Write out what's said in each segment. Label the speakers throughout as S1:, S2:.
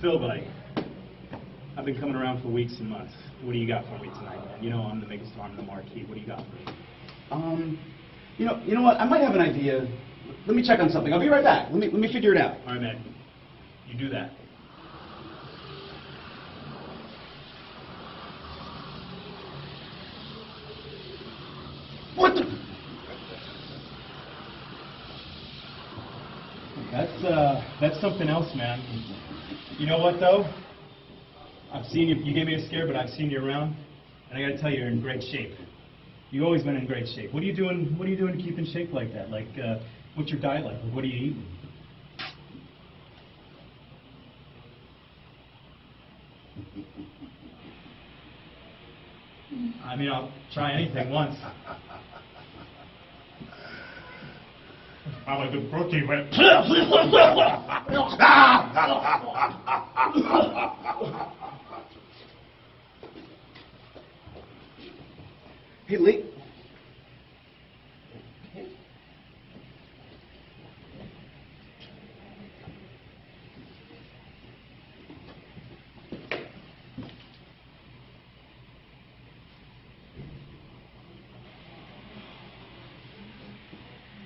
S1: Phil, buddy, I've been coming around for weeks and months. What do you got for me tonight, man? You know I'm the biggest star in the marquee. What do you got for me?
S2: You know what? I might have an idea. Let me check on something. I'll be right back. Let me figure it out.
S1: All right, man. You do that.
S2: What the?
S1: That's something else, man. You know what, though? I've seen you. You gave me a scare, but I've seen you around, and I got to tell you, you're in great shape. You've always been in great shape. What are you doing? What are you doing to keep in shape like that? Like, what's your diet like? What are you eating? I mean, I'll try anything once. I'm a good protein, but...
S2: Hey, Lee.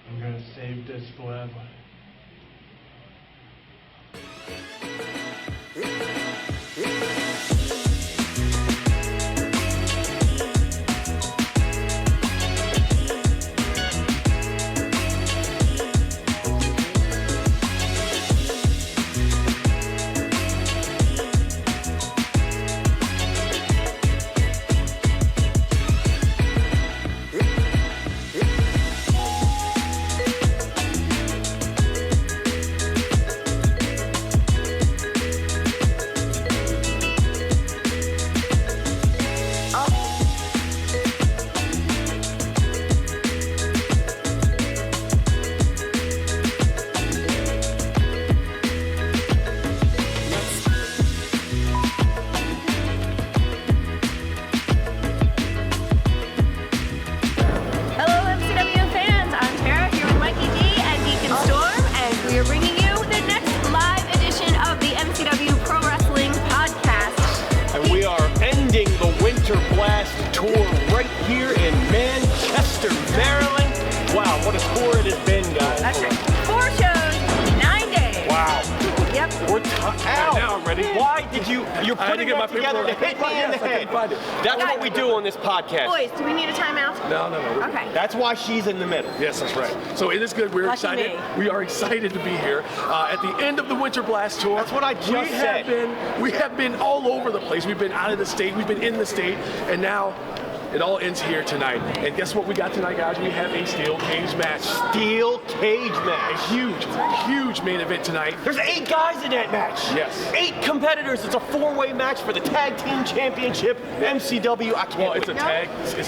S3: I'm gonna save this forever.
S4: You're putting that together to hit me in the head. That's what we do on this podcast.
S5: Boys, do we need a timeout?
S4: No.
S5: Okay.
S4: That's why she's in the middle.
S6: Yes, that's right. So it is good. We're excited. We are excited to be here at the end of the Winter Blast Tour.
S4: That's what I just said.
S6: We have been all over the place. We've been out of the state. We've been in the state. And now it all ends here tonight. And guess what we got tonight, guys? We have a steel cage match.
S4: Steel cage match.
S6: A huge main event tonight.
S4: There's 8 guys in that match.
S6: Yes.
S4: 8 competitors. It's a 4-way match for the Tag Team Championship. MCW. I can't.
S6: Well, it's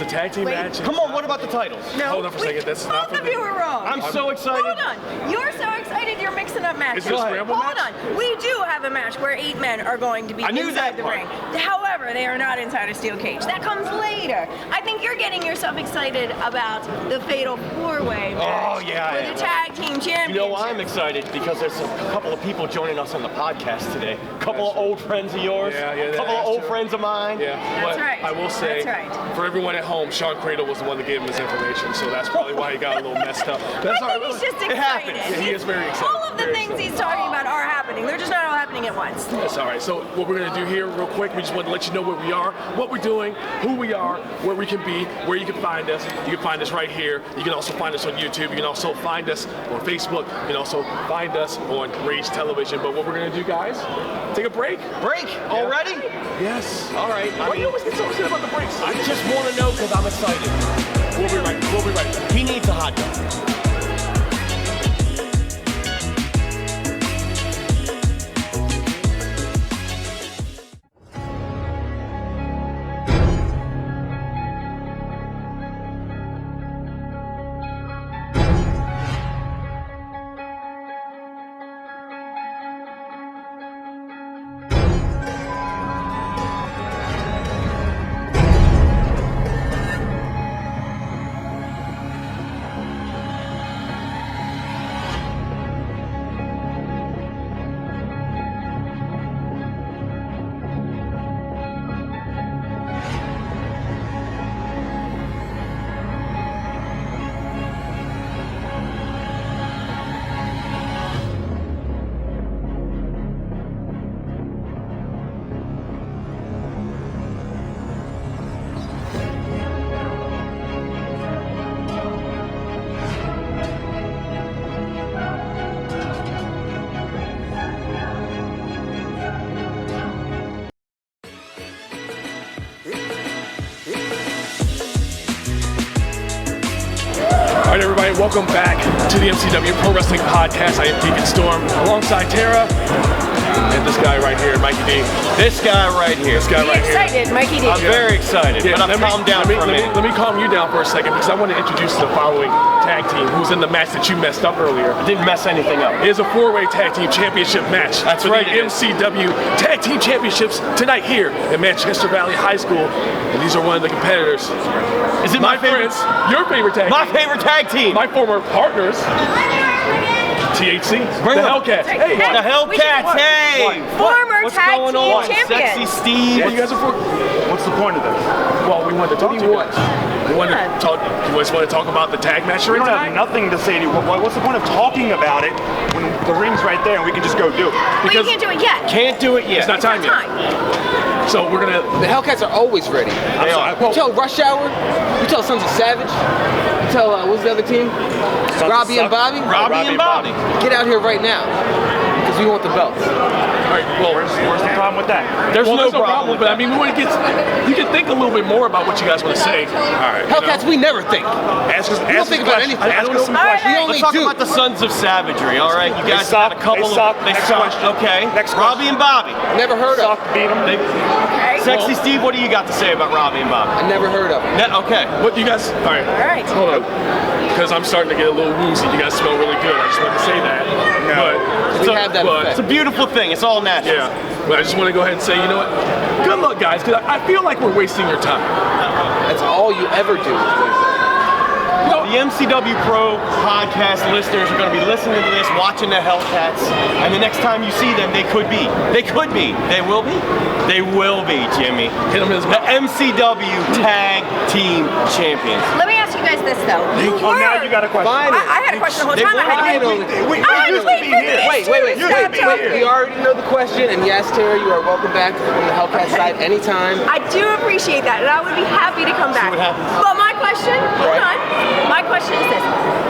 S6: a tag team match.
S4: Come on, what about the titles?
S5: No.
S6: Hold on for a second. That's not for
S5: both of you are wrong.
S4: I'm so excited.
S5: Hold on. You're so excited you're mixing up matches.
S6: Is it a scramble match?
S5: Hold on. We do have a match where 8 men are going to be inside the ring. However, they are not inside a steel cage. That comes later. I think you're getting yourself excited about the fatal 4-way match for the Tag Team Championship.
S4: You know why I'm excited? Because there's a couple of people joining us on the podcast today. A couple of old friends of yours. A couple of old friends of mine.
S6: Yeah.
S5: That's right.
S6: I will say, for everyone at home, Sean Cradle was the one that gave him this information, so that's probably why he got a little messed up. That's
S5: I think he's just excited.
S4: It happens.
S6: Yeah, he is very excited.
S5: All of the things he's talking about are happening. They're just not all happening at once.
S6: That's all right. So what we're going to do here real quick, we just want to let you know where we are, what we're doing, who we are, where we can be, where you can find us. You can find us right here. You can also find us on YouTube. You can also find us on Facebook. You can also find us on Rage Television. But what we're going to do, guys, take a break.
S4: Break? Already?
S6: Yes.
S4: All right.
S6: Why do you always get so upset about the breaks?
S4: I just want to know because I'm excited.
S6: We'll be right back.
S4: He needs a hot dog.
S6: right, everybody, welcome back to the MCW Pro Wrestling Podcast. I am Deacon Storm, alongside Tara, and this guy right here, Mikey D.
S4: This guy right here.
S6: This guy right here.
S5: Excited, Mikey D.
S4: I'm very excited, but I'm calm down for a minute.
S6: Let me calm you down for a second, because I want to introduce the following tag team who's in the match that you messed up earlier.
S4: I didn't mess anything up.
S6: It is a 4-way tag team championship match.
S4: That's
S6: for
S4: right,
S6: the MCW Tag Team Championships tonight here at Manchester Valley High School. And these are one of the competitors.
S4: Is it my favorite?
S6: Friends, your favorite tag
S4: My
S6: team.
S4: favorite tag team.
S6: My former partners. THC.
S4: Bring
S6: the
S4: them.
S6: Hellcats. Hey,
S4: The Hellcats, hey!
S5: Former
S4: What's
S5: tag
S4: going
S5: team
S4: on?
S5: champions.
S4: Sexy Steve.
S6: Yeah, you guys are for.
S3: What's the point of this?
S6: Well, we wanted to talk to you guys. We wanted to talk. You guys want to talk about the tag match
S3: We
S6: right
S3: don't have
S6: tonight?
S3: nothing to say to you. What's the point of talking about it when the ring's right there and we can just go do it?
S5: Well, you can't do it yet.
S4: Can't do it yet.
S6: It's not time yet. So we're gonna.
S7: The Hellcats are always ready.
S4: They are.
S7: You tell Rush Hour, you tell Sons of Savage, you tell, what's the other team? Robbie and Bobby?
S4: Robbie and Bobby.
S7: Get out here right now, because we want the belts.
S6: All right. Well,
S3: Where's the problem with that?
S4: There's
S6: there's
S4: no problem.
S6: But I mean, we want to get. You can think a little bit more about what you guys want to say. All right.
S7: Hellcats, we never think.
S3: Ask us,
S7: We don't think about anything.
S3: Ask us some
S5: All right,
S3: questions.
S7: We only
S4: Let's talk
S7: do.
S4: about the Sons of Savagery, all right? You guys
S3: suck.
S4: had a couple
S3: They suck.
S4: of... They
S3: Next
S4: suck.
S3: question.
S4: Okay.
S3: Next
S4: Robbie and Bobby.
S7: Never heard of
S3: Suck,
S7: them.
S3: beat them.
S5: Okay.
S4: Sexy Steve, what do you got to say about Robbie and Bobby?
S7: I never heard of them.
S4: Okay.
S6: What you guys? All right.
S5: All right.
S6: Hold on. Because I'm starting to get a little woozy. You guys smell really good. I just wanted to say that.
S7: We have that
S6: but,
S4: It's a beautiful thing. It's all natural.
S6: Yeah. But I just want to go ahead and say, you know what? Good luck, guys, because I feel like we're wasting your time.
S7: That's all you ever do.
S4: The MCW Pro Podcast listeners are going to be listening to this, watching the Hellcats, and the next time you see them, they could be. They could be. They will be. They will be, Jimmy.
S6: Hit him in his
S4: The
S6: mouth.
S4: MCW Tag Team Champions.
S5: Let me ask you guys this though.
S3: Oh, now you got a question.
S5: I had a question the whole time. I had to
S7: Finally.
S5: wait.
S7: Wait. We already know the question, and yes, Terry, you are welcome back on the Hellcat side anytime.
S5: I do appreciate that, and I would be happy to come back.
S4: what happens.
S5: But my question, hold on. My question is this: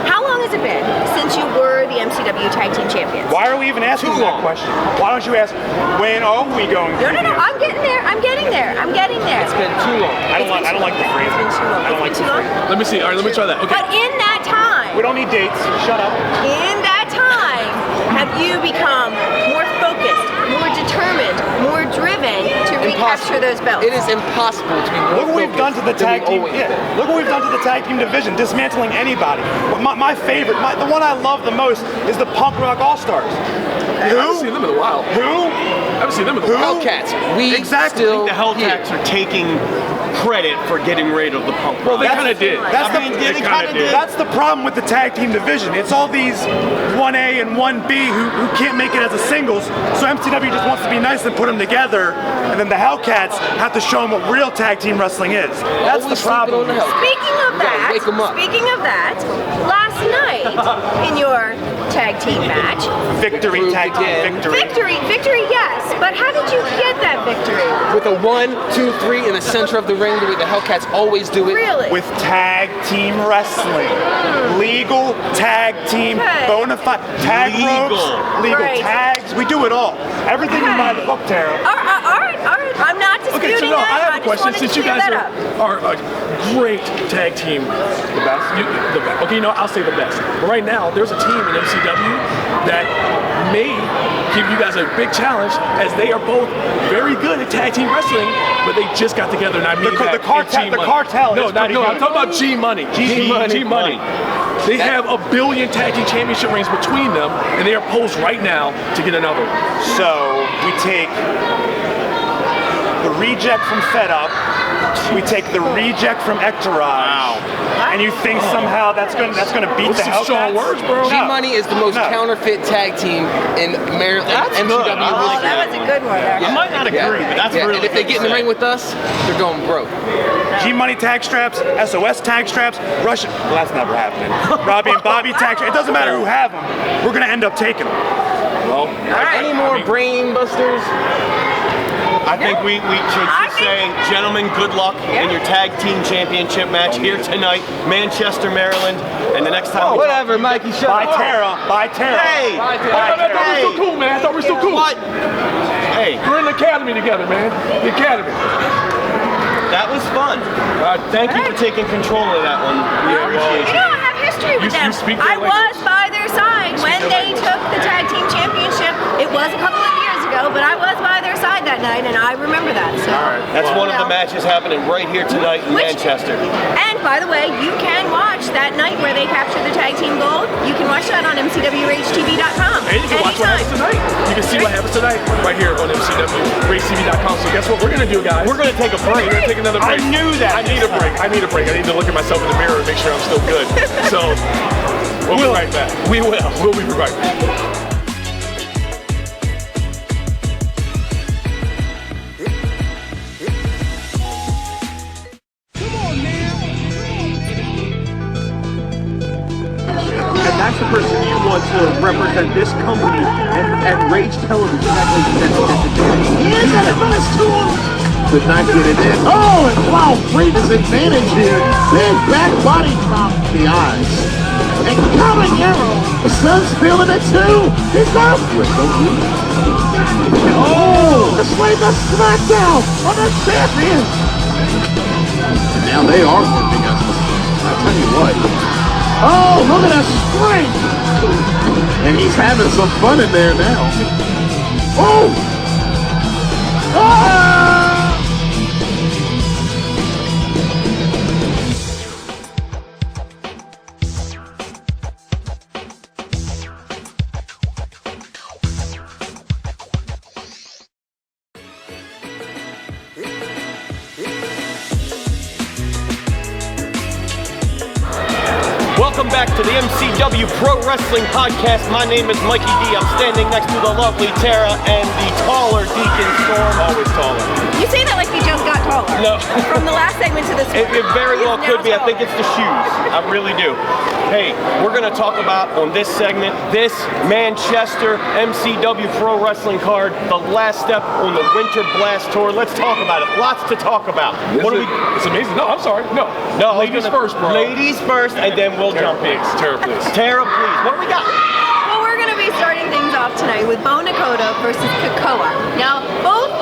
S5: how long has it been since you were the MCW Tag Team Champions?
S3: Why are we even asking
S4: Too
S3: that
S4: long.
S3: question? Why don't you ask, when are we going to
S5: No. I'm getting there. I'm getting there.
S7: It's been too long.
S3: I don't like the phrase.
S5: It's been too long.
S3: I don't like
S5: It's
S3: the
S5: been too long.
S3: phrase.
S6: Let me see. All right, let me try that. Okay.
S5: But in that time,
S3: We don't need dates. Shut up.
S5: in that time, have you become more focused, more determined, more driven to recapture those belts?
S7: It is impossible to be more
S3: Look what we've done to the
S7: focused than
S3: tag team.
S7: we always
S3: Yeah,
S7: do.
S3: look what we've done to the tag team division, dismantling anybody. My favorite, the one I love the most, is the Punk Rock All Stars.
S6: I haven't seen them in a while.
S3: Who?
S6: I haven't seen them in a while.
S7: Hellcats, we
S3: Exactly.
S7: still
S4: The Hellcats are taking credit for getting rid of the Punk
S6: Well,
S4: Rock.
S6: they kind of did.
S3: That's
S4: I mean,
S3: the,
S4: they kinda did.
S3: That's the problem with the tag team division. It's all these 1A and 1B who can't make it as a singles. So MCW just wants to be nice and put them together, and then the Hellcats have to show them what real tag team wrestling is. That's
S7: Always
S3: the problem.
S7: sleeping on the Hellcats.
S5: Speaking of
S7: You gotta
S5: that,
S7: wake 'em up.
S5: last night in your tag team match,
S3: Victory tag team
S7: Again.
S3: victory.
S5: yes, but how did you get that victory?
S7: With a 1, 2, 3 in the center of the ring, the way the Hellcats always do it.
S5: Really?
S3: With tag team wrestling. Legal tag team,
S5: Okay.
S3: bona fide tag
S4: Legal.
S3: ropes, legal
S5: Right.
S3: tags. We do it all. Everything in my book, Tara.
S5: All right. I'm not disputing
S6: Okay, so no,
S5: that.
S6: I have a
S5: just
S6: question.
S5: wanted to
S6: Since you
S5: clear
S6: guys
S5: that up.
S6: are a great tag team, the best. The best. Okay, you know, I'll say the best. But right now, there's a team in MCW that may give you guys a big challenge, as they are both very good at tag team wrestling, but they just got together, and I mean that
S3: The cartel-
S6: in
S3: the
S6: G-Money.
S3: cartel
S6: No,
S3: is pretty
S6: I'm
S3: good.
S6: talking about G-Money. G-Money. They have 1 billion tag team championship rings between them, and they are posed right now to get another one.
S3: So we take the reject from Fed Up, we take the reject from Ectorage, and you think somehow that's gonna beat
S6: Those
S3: the
S6: some
S3: Hellcats?
S6: strong words, bro.
S3: No.
S7: G-Money is the most
S3: No.
S7: counterfeit tag team in Maryland.
S4: That's
S7: MCW
S4: good. I like
S7: history.
S5: That was a good one.
S4: I might not agree, but that's really
S7: And if they
S4: good
S7: get in
S4: to
S7: the
S4: say.
S7: ring with us, they're going broke.
S3: G-Money tag straps, SOS tag straps, Russian. Well, that's never happening. Robbie and Bobby tag straps. It doesn't matter who have them. We're gonna end up taking them.
S6: Well,
S7: Any more brain busters?
S4: I think we should just say, gentlemen, good luck in your tag team championship match here tonight, Manchester, Maryland, and the next time.
S7: Whatever, Mikey, shut
S3: Bye,
S7: up.
S3: Tara. Bye, Tara.
S4: Hey!
S7: Bye, Tara.
S3: Bye,
S6: I thought we
S3: Tara.
S6: were still cool, man. I thought we were still cool.
S4: What? Hey,
S6: We're in the academy together, man. The academy.
S4: that was fun. Thank you for taking control of that one. We appreciate
S5: You
S4: you.
S5: know, I have history history with them.
S6: You speak
S5: I
S6: their language.
S5: was by their side when they took the tag team championship. It was a couple of years ago, but I was by their side that night, and I remember that. So
S4: That's one of the matches happening right here tonight in Manchester.
S5: And by the way, you can watch that night where they captured the tag team gold. You can watch that on MCWRageTV.com.
S6: And you can watch what happens tonight. You can see what happens tonight right here on MCWRageTV.com. So guess what we're going to do, guys?
S4: We're going to take a break.
S6: We're going to take another break.
S4: I knew that.
S6: I need a break. I need to look at myself in the mirror and make sure I'm still good. So we'll be right back.
S4: We will.
S6: We'll be right back.
S2: That's the person you want to represent this company and Rage Television. He is at advantage to him. Could not get it in. Oh, and wow, Freeman's advantage here. Big back body drop to the eyes. And Caballero, the son's feeling it too. He's up with the Oh, this way the smackdown on the champion. And now they are working us. I'll tell you what. Oh, look at that strength! And he's having some fun in there now. Oh! Ah!
S4: Welcome back to the MCW Pro Wrestling Podcast. My name is Mikey D. I'm standing next to the lovely Tara and the taller Deacon Storm. Always taller.
S5: You say that like you just got taller.
S4: No.
S5: From the last segment to this one.
S4: It very well could be. I think it's the shoes. I really do. Hey, we're going to talk about on this segment, this Manchester MCW Pro Wrestling card, the last step on the Winter Blast Tour. Let's talk about it. Lots to talk about.
S6: It's amazing. No, I'm sorry. No, ladies first, bro.
S4: Ladies first, and then we'll jump in.
S6: Tara, please.
S4: Tara, please. What do we got?
S5: Well, we're going to be starting things off tonight with Bo Nakota versus Kakoa. Now, Bo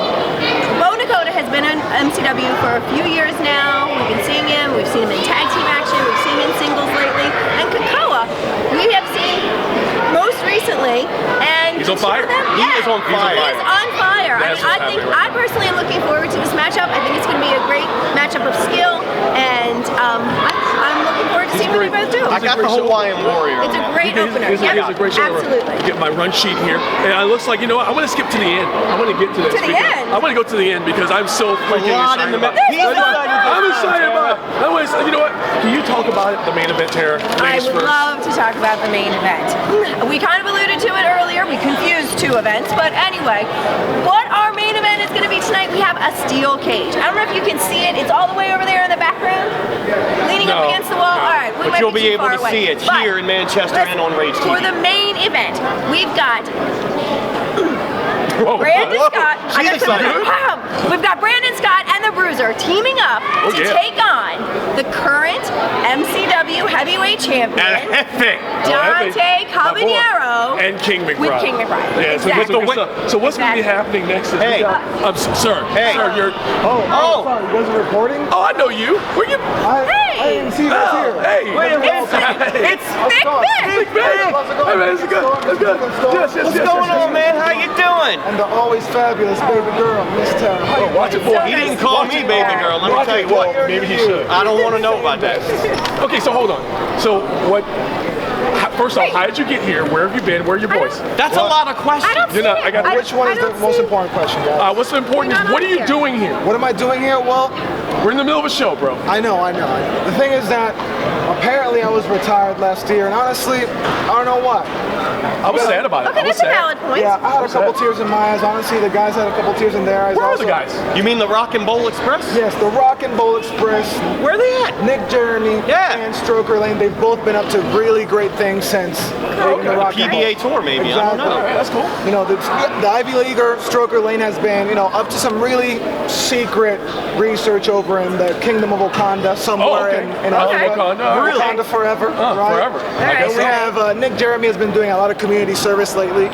S5: Nakota has been in MCW for a few years now. We've been seeing him. We've seen him in tag team action. We've seen him in singles lately. And Kakoa, we have seen most recently. And
S6: he's on fire.
S4: He is on fire.
S5: He is on fire. I personally am looking forward to this matchup. I think it's going to be a great matchup of skill, and I'm looking forward to seeing what you both do.
S4: I got the Hawaiian Warrior.
S5: It's a great opener.
S6: It's a great show.
S5: Absolutely.
S6: Get my run sheet here, and it looks like, you know what? I want to skip to the end. I want to get to this.
S5: To the end?
S6: I want to go to the end because I'm so freaking excited about it.
S5: I'm
S6: excited about it. You know what? Can you talk about it, the main event, Tara?
S5: I would love to talk about the main event. We kind of alluded to it earlier. We confused two events, but anyway, what our main event is going to be tonight, we have a steel cage. I don't know if you can see it. It's all the way over there in the background, leaning up against the wall. All right,
S4: but you'll be able to see it here in Manchester and on Rage TV.
S5: For the main event, we've got Brandon Scott. We've got Brandon Scott and the Bruiser teaming up to take on the current MCW Heavyweight Champion, Dante Caballero,
S6: and King McBride.
S5: With King McBride.
S6: Yeah,
S5: exactly.
S6: So what's going to be happening next is sir, you're...
S8: Sorry, you guys are recording?
S6: Oh, I know you. Where you...
S8: I didn't see you guys here.
S6: Hey.
S4: Wait a minute.
S5: It's Thicc Vic.
S6: Hey, man, it's good. Yes.
S4: What's going on, man? How you doing?
S8: And the always fabulous baby girl, Miss Tara.
S6: Watch it, boy.
S4: He didn't call me baby girl. Let me tell you what.
S6: Maybe he should.
S4: I don't want to know about that.
S6: Okay, so hold on. So what... First off, how did you get here? Where have you been? Where are your boys?
S4: That's a lot of questions.
S8: Which one is the most important question, guys?
S6: What's important is, what are you doing here?
S8: What am I doing here? Well,
S6: we're in the middle of a show, bro.
S8: I know. The thing is that apparently I was retired last year, and honestly, I don't know what.
S6: I was sad about it.
S5: Okay, that's a valid point.
S8: Yeah, I had a couple tears in my eyes. Honestly, the guys had a couple tears in their eyes.
S6: Where are the guys?
S4: You mean the Rock and Bowl Express?
S8: Yes, the Rock and Bowl Express.
S4: Where are they at?
S8: Nick Journey and Stroker Lane. They've both been up to really great things since the Rock and Bowl.
S4: PBA tour, maybe.
S8: Exactly.
S4: I don't know.
S6: That's cool.
S8: You know, the Ivy Leaguer Stroker Lane has been, up to some really secret research over in the Kingdom of Wakanda somewhere in Africa.
S4: Really?
S8: Wakanda forever.
S6: Forever.
S5: right.
S8: And we have Nick Jeremy has been doing a lot of community service lately.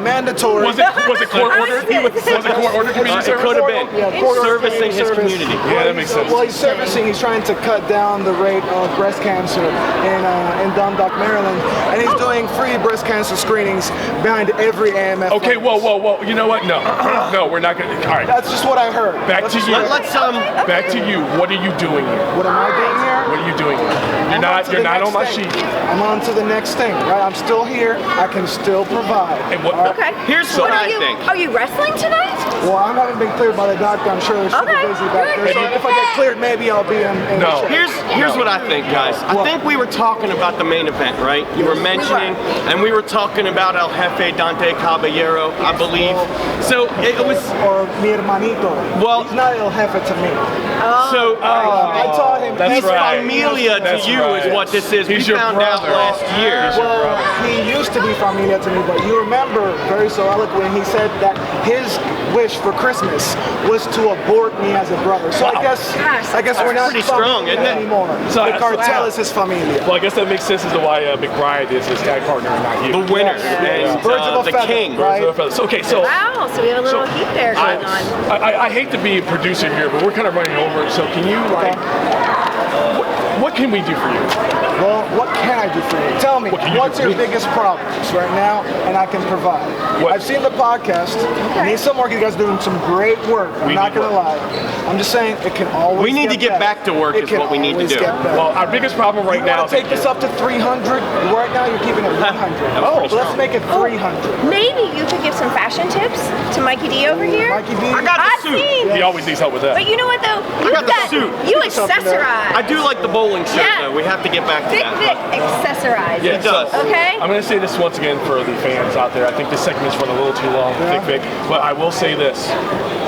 S8: Mandatory.
S6: Was it court ordered? Was it court ordered community
S4: It
S6: service?
S4: could have been.
S8: Yeah, court ordered
S4: Servicing his
S8: service.
S4: community.
S6: Yeah, that makes sense.
S8: Well, he's servicing. He's trying to cut down the rate of breast cancer in Dundalk, Maryland, and he's doing free breast cancer screenings behind every AMF.
S6: Okay, whoa. You know what? No, we're not gonna. All right.
S8: That's just what I heard.
S6: Back to you.
S4: Let's
S6: Back to you. What are you doing here?
S8: What am I doing here?
S6: What are you doing here? You're not on my sheet.
S8: I'm on to the next thing, right? I'm still here. I can still provide.
S6: And what?
S5: Okay.
S4: Here's what I think.
S5: Are you wrestling tonight?
S8: Well, I haven't been cleared by the doctor. I'm sure they're super
S5: Okay,
S8: busy back
S5: good.
S8: there. So if I get cleared, maybe I'll be in
S6: No.
S8: the show.
S4: Here's what I think, guys. I think we were talking about the main event, right? You were mentioning, and we were talking about El Jefe Dante Caballero, I believe. So it was.
S8: Or mi hermanito.
S4: Well-
S8: he's not El Jefe to me.
S4: So
S8: I taught him.
S6: That's
S4: he's
S6: right.
S4: familia to
S6: That's
S4: you
S6: right.
S4: is what this is.
S6: He's
S4: We
S6: your
S4: found out
S6: brother.
S4: last year.
S8: Well, he used to be familia to me, but you remember very so eloquently, he said that his wish for Christmas was to abort me as a brother. So I guess we're not
S4: pretty strong,
S8: familia
S4: isn't it?
S8: anymore.
S6: So-
S8: the cartel
S6: wow.
S8: is his familia.
S6: Well, I guess that makes sense as to why McBride is his tag partner and not you.
S4: The winner
S8: Yeah.
S4: and
S8: Birds of a
S4: the
S8: feather,
S4: king.
S8: right?
S6: Okay, so
S5: Wow, so we have a little heat there going on.
S6: I hate to be a producer here, but we're kind of running over. So can you what can we do for you?
S8: Well, what can I do for you? Tell me,
S6: What can you
S8: what's
S6: do for
S8: your
S6: me?
S8: biggest problems right now, and I can provide.
S6: What?
S8: I've seen the podcast. I need some work. You guys are doing some great work. I'm
S6: We
S8: not
S6: need
S8: going to lie. I'm just saying it can always
S4: We need to get
S8: better.
S4: back to work
S8: It
S4: is
S8: can
S4: what we need to
S8: always
S4: do.
S8: get better.
S6: Well, our biggest problem right
S8: You
S6: now
S8: want to take this up to 300? Right now, you're keeping it 100.
S4: was pretty
S8: Let's
S4: strong.
S8: make it 300.
S5: Maybe you could give some fashion tips to Mikey D over here.
S8: Mikey D.
S4: I got the
S5: I've
S4: suit.
S5: seen.
S6: he always needs help with that.
S5: But you know what though? You
S4: got the suit.
S5: You
S8: Something there.
S5: accessorize.
S4: I do like the bowling shirt,
S5: Yeah.
S4: though. We have to get back to
S5: Thicc
S4: that.
S5: Vic accessorize.
S6: Yeah,
S4: It does.
S5: Okay?
S6: I'm going to say this once again for the fans out there. I think this segment's run a little too long, Thicc Vic. But I will say this.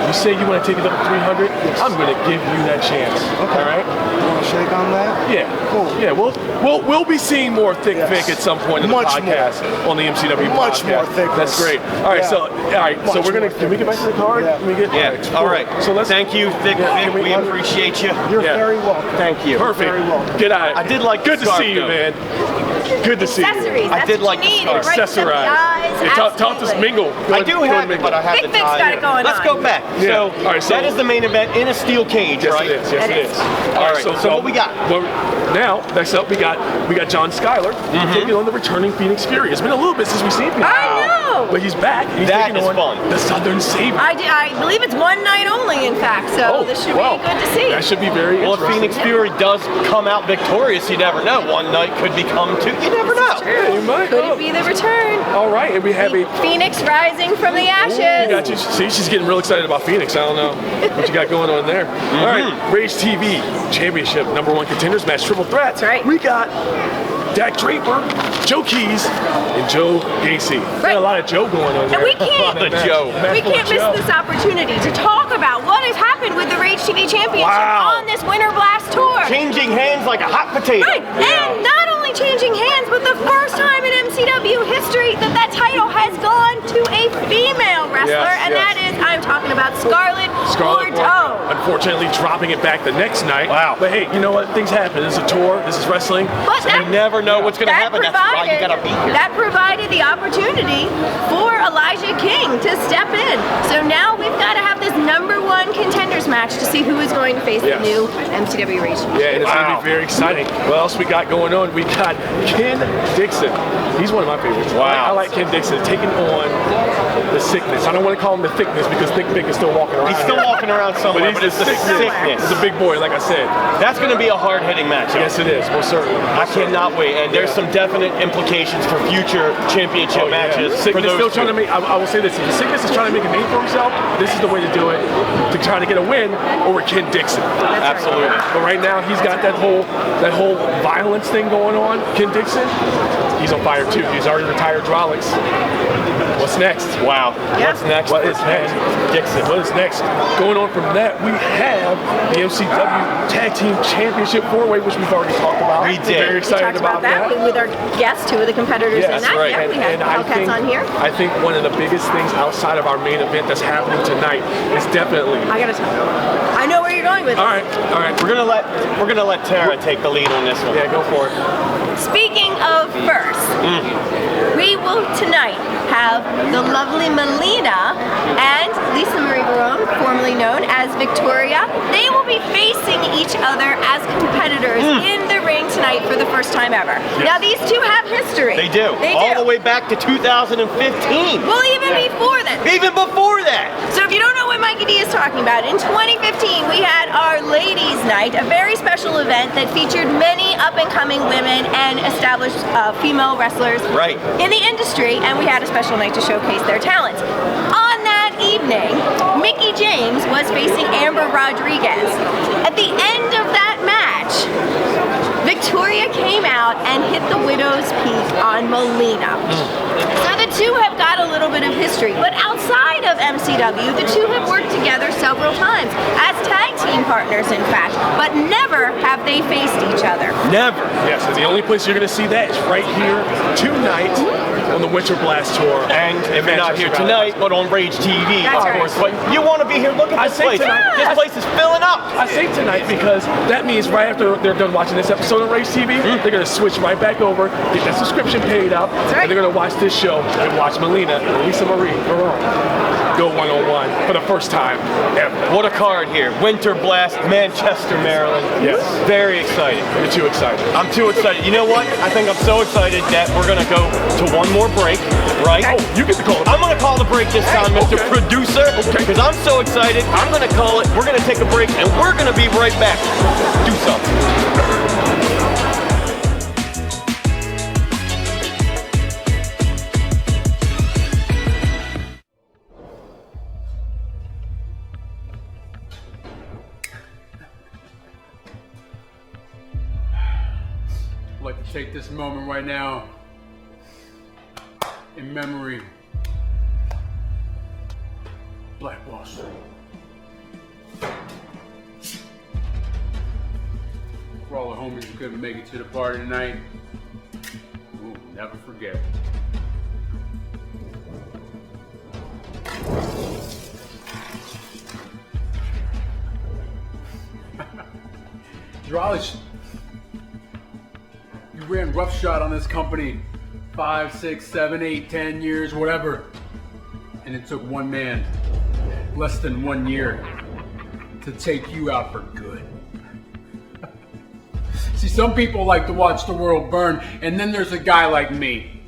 S6: You say you want to take it up to 300, I'm going to give you that chance.
S8: Okay.
S6: All right?
S8: You want to shake on that?
S6: Yeah.
S8: Cool.
S6: Yeah, we'll be seeing more Thicc
S8: Yes.
S6: Vic at some point in the
S8: Much
S6: podcast on the MCW
S8: Much
S6: podcast.
S8: more Thicc
S6: That's
S8: Vic.
S6: great. All right,
S8: Yeah.
S6: so
S8: Much
S6: we're gonna
S8: more
S6: can we get back to the card?
S8: Yeah.
S6: Can we get
S4: Yeah.
S6: cool.
S4: All right.
S6: So let's
S4: Thank you, Thicc
S6: Yeah,
S4: Vic.
S6: can
S4: We appreciate you.
S8: You're
S6: Yeah.
S8: very welcome.
S4: Thank you.
S6: Perfect.
S8: Very welcome.
S6: Get out.
S4: I did like the
S6: Good to
S4: scarf,
S6: see you,
S4: though.
S6: man. Good to see you.
S5: Accessories.
S4: I
S5: That's
S4: did
S5: what
S4: like
S5: you
S4: the
S5: need.
S4: scarf.
S5: It brightens up the eyes.
S6: Yeah, talk to us,
S5: Absolutely.
S6: mingle.
S4: I do have it, but I have
S5: Thicc
S4: the
S5: Vic's
S4: tie
S5: got
S4: here.
S5: it going
S4: Let's
S5: on.
S4: go back.
S6: Yeah.
S4: So,
S6: All right, so-
S4: that is the main event in a steel cage,
S6: Yes,
S4: right?
S6: it is. Yes,
S5: It
S6: it
S5: is.
S6: is.
S4: All right, so what we got?
S6: Well, now, next up, we got John Schuyler taking on the returning Phoenix Fury. It's been a little bit since we've seen him.
S5: I know.
S6: But he's back. He's
S4: That
S6: taking
S4: is
S6: on
S4: fun.
S6: the Southern Savior.
S5: I believe it's one night only, in fact, so this should
S6: well,
S5: be good to see.
S6: That should be very
S4: Well, if
S6: interesting.
S4: Phoenix Fury does come out victorious, you never know. One night could become two. You never know.
S6: Yeah, you might.
S5: Could
S6: Oh.
S5: it be the return?
S6: All right, and we have a
S5: Phoenix rising from the
S6: You
S5: ashes.
S6: got you. See, she's getting real excited about Phoenix. I don't know what you got going on there. All right, Rage TV Championship #1 contenders match, triple threat.
S5: That's right.
S6: We got Dak Draper, Joe Keys, and Joe Gacy. Got a lot of Joe going on there.
S5: And we can't,
S4: The Joe.
S5: we can't miss this opportunity to talk about what has happened with the Rage TV Championship
S4: Wow.
S5: on this Winter Blast Tour.
S4: Changing hands like a hot potato.
S5: Right, and not only changing hands, but the first time in MCW history that title has gone to a female wrestler,
S6: Yes,
S5: and
S6: yes.
S5: that is, I'm talking about Scarlett
S6: Scarlett
S5: Bordeaux.
S6: unfortunately dropping it back the next night.
S4: Wow.
S6: But hey, you know what? Things happen. This is a tour. This is wrestling.
S5: But
S4: You never know what's going to
S5: that
S4: happen. That's why you got to be here.
S5: That provided the opportunity for Elijah King to step in. So now we've got to have this #1 contenders match to see who is going to face
S6: Yes.
S5: the new MCW Rage.
S6: Yeah, and it's going to be very exciting. What else we got going on? We got Ken Dixon. He's one of my favorites.
S4: Wow.
S6: I like Ken Dixon taking on the sickness. I don't want to call him the thickness because Thicc Vic is still walking around.
S4: He's still walking around somewhere,
S6: But
S4: but
S6: he's
S4: it's the
S6: the
S4: sickness.
S6: He's a big boy, like I said.
S4: That's going to be a hard-hitting match.
S6: Yes, it is. Most certainly.
S4: I cannot wait, and there's some definite implications for future championship matches. For
S6: Sickness
S4: those
S6: still trying to
S4: two.
S6: make. I will say this: if the Sickness is trying to make a name for himself, this is the way to do it. To try to get a win over Ken Dixon.
S4: Absolutely.
S6: But right now he's got that whole violence thing going on. Ken Dixon, he's on fire too. He's already retired Drolix. What's next?
S4: Wow. What's next?
S6: What is next?
S4: Dixon.
S6: What is next? Going on from that, we have the MCW Tag Team Championship 4-Way, which we've already talked about.
S4: We did.
S6: Very
S5: We
S6: excited
S5: talked about that with our guest, two of the competitors in that.
S4: right.
S5: Yeah, we had Hellcats on here.
S6: I think one of the biggest things outside of our main event that's happening tonight is definitely
S5: I gotta tell you. I know where you're going with
S6: All
S5: this.
S6: right.
S4: We're gonna let Tara take the lead on this one.
S6: Yeah, go for it.
S5: Speaking of first, we will tonight have the lovely Melina and Lisa Marie Varon, formerly known as Victoria. They will be facing each other as competitors in the ring tonight for the first time ever. Now these two have history.
S4: They do. All the way back to 2015.
S5: Well, even before that.
S4: Even before that.
S5: So if you don't know what Mikey D is talking about, in 2015 we had our Ladies Night, a very special event that featured many up-and-coming women and established female wrestlers in the industry, and we had a special night to showcase their talents. On that evening, Mickey James was facing Amber Rodriguez. At the end of that match, Victoria came out and hit the widow's peak on Melina. So the two have got a little bit of history, but outside of MCW, the two have worked together several times as tag team partners, in fact, but never have they faced each other.
S4: Never.
S6: Yes, and the only place you're going to see that is right here tonight on the Winter Blast Tour.
S4: And if you're not here tonight, but on Rage TV,
S5: That's
S4: of course. But you want to be here, look at this place.
S6: Tonight.
S4: This place is filling up.
S6: I say tonight because that means right after they're done watching this episode of Rage TV, they're going to switch right back over, get that subscription paid up, and they're going to watch this show and watch Melina and Lisa Marie Varon go one-on-one for the first time ever.
S4: What a card here. Winter Blast, Manchester, Maryland.
S6: Yes.
S4: Very excited.
S6: You're too excited.
S4: I'm too excited. You know what? I think I'm so excited that we're going to go to one more break, right?
S6: Oh, you get to call it.
S4: I'm going to call the break this time, Mr. Producer, because I'm so excited. I'm going to call it. We're going to take a break, and we're going to be right back. Do something.
S9: I'd like to take this moment right now in memory of Black Wall Street. For all the homies who couldn't make it to the party tonight, we'll never forget. Dralish, you ran roughshod on this company 5, 6, 7, 8, 10 years, whatever. And it took one man, less than 1 year, to take you out for good. See, some people like to watch the world burn, and then there's a guy like me.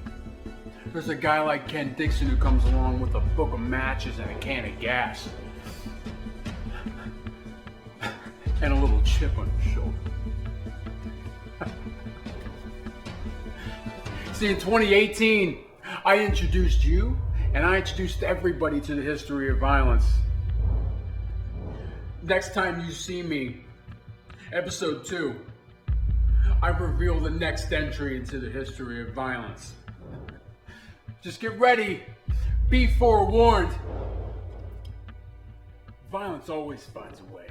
S9: There's a guy like Ken Dixon who comes along with a book of matches and a can of gas. And a little chip on his shoulder. See, in 2018, I introduced you, and I introduced everybody to the history of violence. Next time you see me, episode 2, I reveal the next entry into the history of violence. Just get ready, be forewarned. Violence always finds a way.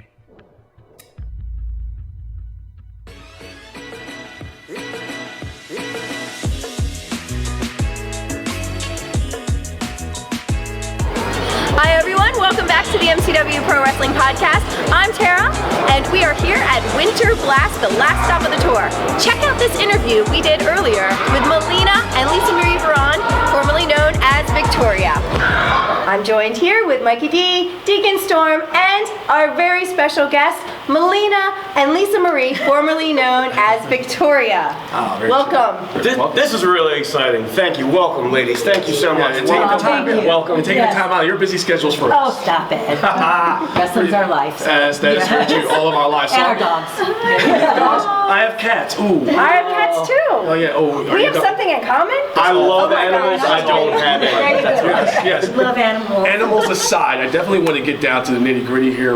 S5: Hi everyone, welcome back to the MCW Pro Wrestling Podcast. I'm Tara, and we are here at Winter Blast, the last stop of the tour. Check out this interview we did earlier with Melina and Lisa Marie Varon, formerly known as Victoria. I'm joined here with Mikey D, Deacon Storm, and our very special guests, Melina and Lisa Marie, formerly known as Victoria. Welcome.
S4: This is really exciting. Thank you. Welcome, ladies. Thank you so much.
S6: Welcome. And taking the time out. Your busy schedules for us.
S10: Oh, stop it. Wrestling's our life. So.
S6: That is very true. All of our lives.
S10: And our dogs.
S6: I have cats. Ooh.
S5: I have cats too.
S6: Oh, yeah. Oh,
S5: We have something in common?
S4: I love
S5: my
S4: animals.
S5: God.
S4: I don't have any.
S6: Yes.
S10: Love animals.
S6: Animals aside, I definitely want to get down to the nitty gritty here.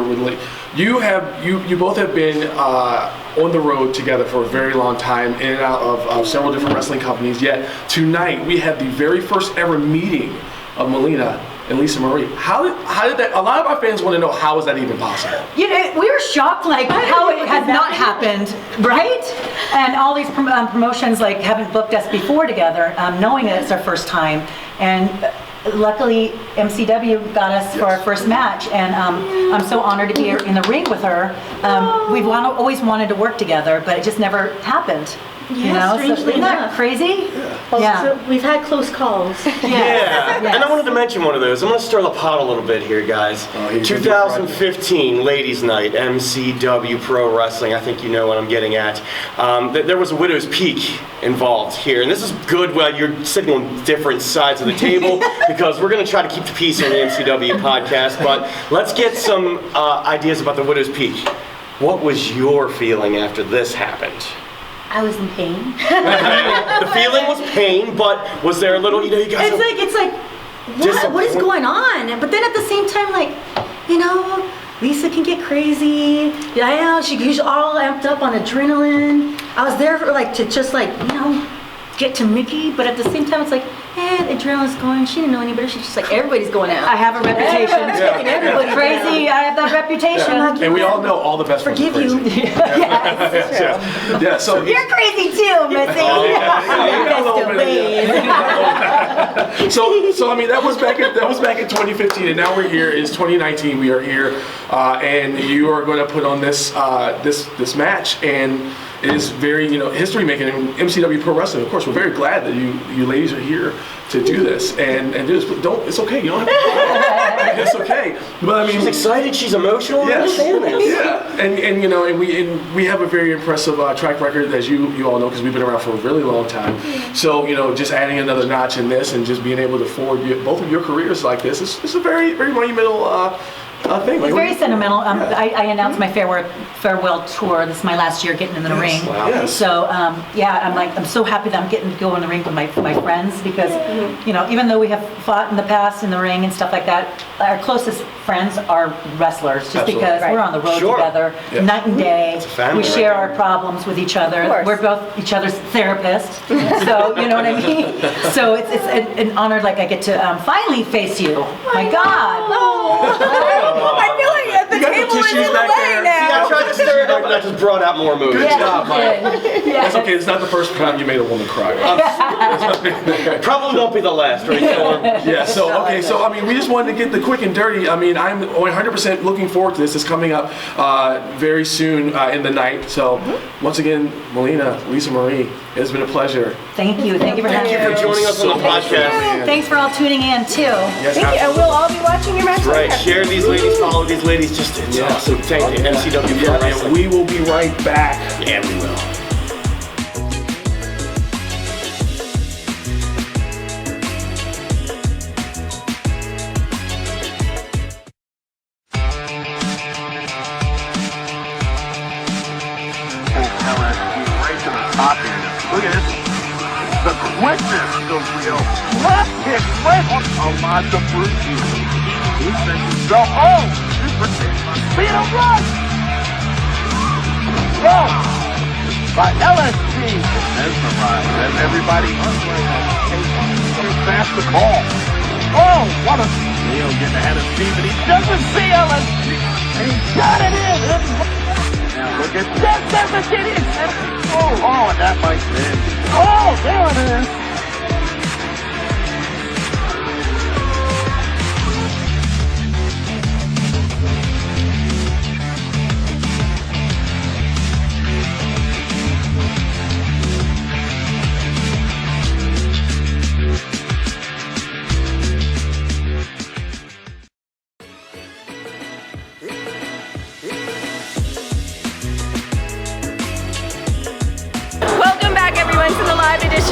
S6: You both have been on the road together for a very long time, in and out of several different wrestling companies. Yet tonight we had the very first ever meeting of Melina and Lisa Marie. How did that? A lot of our fans want to know, how is that even possible?
S10: You know, we were shocked, like how it has not happened, right? And all these promotions like haven't booked us before together, knowing that it's our first time. And luckily MCW got us for our first match, and I'm so honored to be in the ring with her. We've always wanted to work together, but it just never happened.
S11: Yeah, strangely
S10: isn't that
S11: enough.
S10: Crazy?
S11: Yeah. So we've had close calls.
S4: Yeah, and I wanted to mention one of those. I'm going to stir the pot a little bit here, guys. 2015 Ladies Night, MCW Pro Wrestling. I think you know what I'm getting at. There was a Widow's Peak involved here, and this is good while you're sitting on different sides of the table because we're going to try to keep the peace on the MCW podcast, but let's get some ideas about the Widow's Peak. What was your feeling after this happened?
S11: I was in pain.
S4: The feeling was pain, but was there a little, you guys...
S11: It's like, what is going on? But then at the same time, like, Lisa can get crazy. Yeah, she's all amped up on adrenaline. I was there for to just get to Mickey, but at the same time, it's like, the adrenaline's going. She didn't know any better. She's just like, everybody's going out.
S10: I have a reputation.
S11: Everybody
S10: crazy.
S11: down.
S10: I have that reputation.
S6: And we all know all the best
S11: Forgive you.
S6: Yeah, so
S10: you're crazy too, Missy.
S6: So I mean that was back in 2015, and now we're here. It's 2019. We are here, and you are going to put on this this match, and it is very history making in MCW Pro Wrestling. Of course, we're very glad that you ladies are here to do this, and do this. Don't. It's okay. You don't have to. It's okay. But I mean, she's
S4: excited. She's emotional.
S6: Yes. Yeah. And we have a very impressive track record, as you all know, because we've been around for a really long time. So just adding another notch in this and just being able to forward both of your careers like this is a very very monumental thing.
S10: It's very sentimental. I announced my farewell tour. This is my last year getting in the ring.
S6: Wow. Yes.
S10: So I'm so happy that I'm getting to go in the ring with my friends because even though we have fought in the past in the ring and stuff like that, our closest friends are wrestlers just because we're on the road together night and day. We share our problems with each other. We're both each other's therapists. So you know what I mean? So it's an honor I get to finally face you. My God.
S5: I feel like the table is in the way now.
S4: I tried to stir it up, but I just brought out more moves.
S6: Good job, Mike. That's okay. It's not the first time you made a woman cry.
S4: Probably won't be the last, right?
S6: Yeah. So okay. So I mean, we just wanted to get the quick and dirty. I mean, I'm 100% looking forward to this. It's coming up very soon in the night. So once again, Melina, Lisa Marie, it has been a pleasure.
S10: Thank you. Thank you for having me.
S4: Thank you for joining us on the podcast.
S10: Thanks for all tuning in too.
S4: Yes,
S5: Thank you, and we'll all be watching your match.
S4: That's right. Share these ladies, follow these ladies. Just it's awesome. Thank you, MCW Pro Wrestling.
S6: And we will be right back.
S4: Yeah, we will.
S2: Look at this. The quickness of Rio. Left kick right on Alonzo Brucey. He thinks himself, speed of run! Go! By LSG. Mesmerized as everybody fast the ball. Oh, what a... Leo getting ahead of Steve, and he doesn't see LSG. And he got it in. Now look at that. That's it in. Oh, and that might be it. Oh, there it is.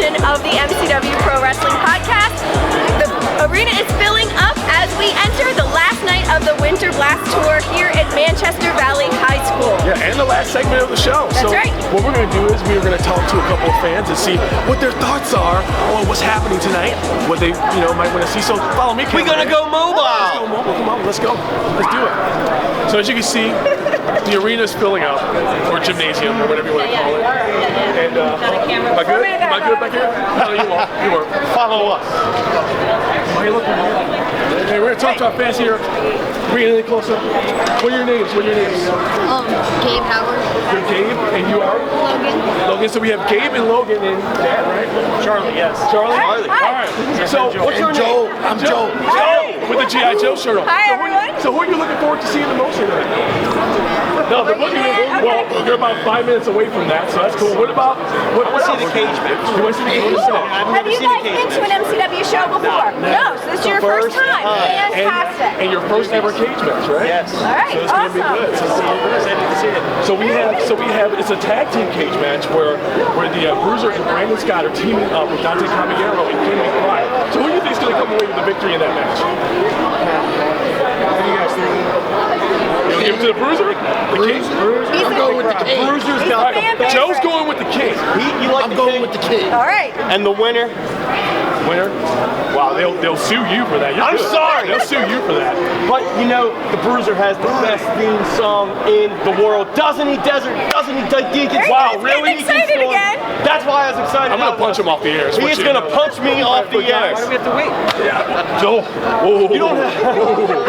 S5: Of the MCW Pro Wrestling Podcast. The arena is filling up as we enter the last night of the Winter Blast Tour here at Manchester Valley High School.
S6: Yeah, and the last segment of the show.
S5: That's right.
S6: What we're going to do is we're going to talk to a couple of fans and see what their thoughts are on what's happening tonight, what they might want to see. So follow me.
S4: We're going to go mobile.
S6: Let's go mobile. Come on, let's go. Let's do it. So as you can see, the arena is filling up, or gymnasium, or whatever you want to call it. And am I good? Am I good back here? No, you won't. You won't.
S4: Follow us.
S6: Hey, look. Hey, we're going to talk to our fans here Bring it in closer. What are your names?
S12: Gabe Howard.
S6: You're Gabe, and you are? Logan. So we have Gabe and Logan and Dad, right?
S1: Charlie, yes.
S6: Charlie?
S5: Hi.
S6: So what's your
S2: Joe.
S6: name?
S2: I'm Joe.
S6: With the G.I. Joe shirt on.
S5: Hi, everyone.
S6: So who are you looking forward to seeing the most tonight? No, the Boogeyman. Well, you're about 5 minutes away from that, so that's cool. What about what else?
S4: See the cage match.
S6: You want to see the cage match?
S5: Have you guys been to an MCW show before? No, so this is your first time. Fantastic.
S6: And your first ever cage match, right?
S4: Yes.
S5: All right,
S6: So it's gonna be good. So we have it's a tag team cage match where the Bruiser and Brandon Scott are teaming up with Dante Caballero and Kenny McBride. So who do you think is going to come away with the victory in that match?
S2: What do you guys think?
S6: You give it to the Bruiser? The King?
S2: I'm going with the King.
S4: Bruiser's got the best.
S6: Joe's going with the King.
S4: You like
S2: I'm
S4: the
S2: going
S4: King?
S2: with the King.
S5: All right.
S4: And the winner?
S6: Wow, they'll sue you for that.
S4: I'm sorry.
S6: They'll sue you for that.
S4: But you know, the Bruiser has the best theme song in the world. Doesn't he, Desert? Doesn't he, Deacon?
S5: Wow, really? Excited again?
S4: That's why I was excited.
S6: I'm going to punch him off the air.
S4: He is going to punch me off the air.
S7: Why do we have to wait?
S6: Yeah. Joe. Whoa.
S4: You don't have...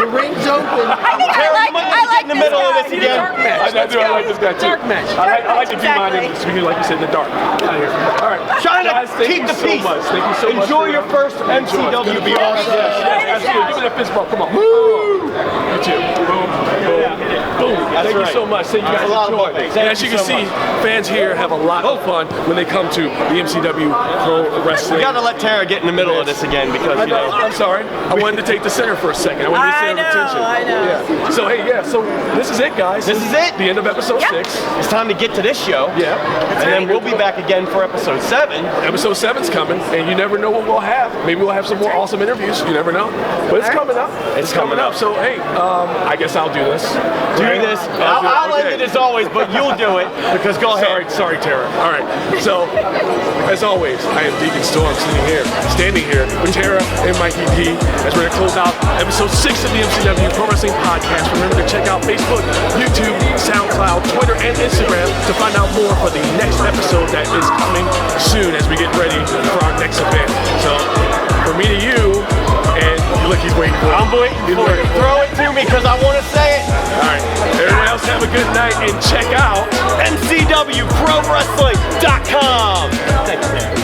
S2: The ring's open.
S5: I think I like
S4: in the middle of this again.
S6: I like this guy too.
S7: Dark match.
S6: I like to do mine
S5: Exactly.
S6: in speaking like you said in the dark. Out of here. All right.
S4: Trying to
S6: Guys, thank
S4: keep
S6: you
S4: the
S6: so
S4: peace.
S6: much. Thank you so much.
S4: Enjoy your first
S6: Enjoy. It's
S4: MCW
S6: gonna be
S4: Video.
S6: awesome. Yes, absolutely. Give me that fist bump. Come on. Woo! You too. Boom. Boom. Thank you so much. Thank you guys. Enjoy. And as you can see, fans here have a lot of fun when they come to the MCW Pro Wrestling.
S4: We got to let Tara get in the middle of this again because, you know.
S6: I'm sorry. I wanted to take the center for a second. I wanted to center of attention.
S5: I know.
S6: Yeah. So hey, so this is it, guys.
S4: This is it.
S6: The end of episode 6.
S4: It's time to get to this show.
S6: Yeah.
S4: And then we'll be back again for episode 7.
S6: Episode 7's coming, and you never know what we'll have. Maybe we'll have some more awesome interviews. You never know. But it's coming up. It's coming up. So hey, I guess I'll do this.
S4: Do this. I'll end it as always, but you'll do it because go ahead.
S6: Sorry, Tara. All right. So as always, I am Deacon Storm standing here with Tara and Mikey D as we're gonna close out episode 6 of the MCW Pro Wrestling Podcast. Remember to check out Facebook, YouTube, SoundCloud, Twitter, and Instagram to find out more for the next episode that is coming soon as we get ready for our next event. So from me to you, and look, he's waiting for it.
S4: I'm waiting for it. Throw it to me because I want to say it.
S6: All right. Everyone else have a good night and check out
S4: MCWProWrestling.com. Thank you, man.